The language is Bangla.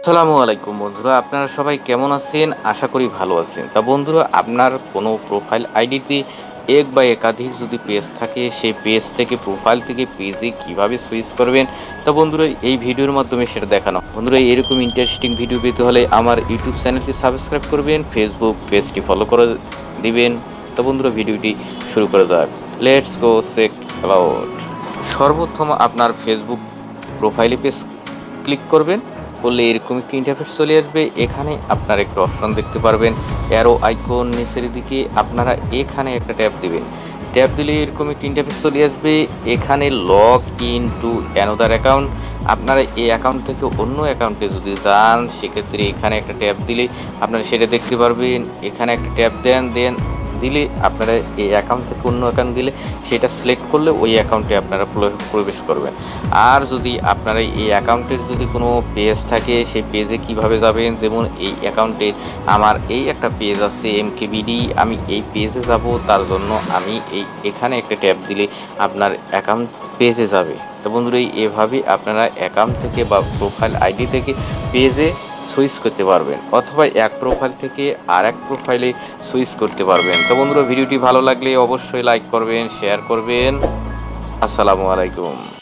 আসসালামু আলাইকুম বন্ধুরা, আপনারা সবাই কেমন আছেন? আশা করি ভালো আছেন। তা বন্ধুরা, আপনার কোনো প্রোফাইল আইডিতে এক বা একাধিক যদি পেজ থাকে, সেই পেজ থেকে প্রোফাইল থেকে পেজে কিভাবে সুইচ করবেন, তা বন্ধুরা এই ভিডিওর মাধ্যমে সেটা দেখানো। বন্ধুরা, এরকম ইন্টারেস্টিং ভিডিও পেতে হলে আমার ইউটিউব চ্যানেলটি সাবস্ক্রাইব করবেন, ফেসবুক পেজটি ফলো করে দিবেন। তো বন্ধুরা, ভিডিওটি শুরু করা যাক। Let's go check out. সর্বপ্রথম আপনার ফেসবুক প্রোফাইলে পেজ ক্লিক করবেন। করলে এরকম একটি ইন্টারফেস চলে আসবে। এখানে আপনারা একটা অপশন দেখতে পারবেন, অ্যারো আইকন নিচের দিকে। আপনারা এখানে একটা ট্যাপ দিবেন। ট্যাপ দিলে এরকম একটি ইন্টারফেস চলে আসবে। এখানে log in to another account. আপনারা এই অ্যাকাউন্ট থেকে অন্য অ্যাকাউন্টে যদি যান, সেক্ষেত্রে এখানে একটা ট্যাপ দিলে আপনারা সেটা দেখতে পারবেন। এখানে একটা ট্যাপ দেন দিলে আপনারা এই অ্যাকাউন্ট থেকে অন্য অ্যাকাউন্ট দিলে সেটা সিলেক্ট করলে ওই অ্যাকাউন্টে আপনারা প্রবেশ করবেন। আর যদি আপনারা এই অ্যাকাউন্টের যদি কোনো পেজ থাকে, সেই পেজে কিভাবে যাবেন, যেমন এই অ্যাকাউন্টের আমার এই একটা পেজ আছে এমকেবিডি, আমি এই পেজে যাব, তার জন্য আমি এখানে একটা ট্যাপ দিলে আপনার অ্যাকাউন্ট পেজে যাবে। তো বন্ধুরা, এভাবে আপনারা অ্যাকাউন্ট থেকে বা প্রোফাইল আইডি থেকে পেজে সুইচ করতে পারবেন, অথবা এক প্রোফাইল থেকে আর এক প্রোফাইলে সুইচ করতে পারবেন। তো বন্ধুরা, ভিডিওটি ভালো লাগলে অবশ্যই লাইক করবেন, শেয়ার করবেন। আসসালামু আলাইকুম।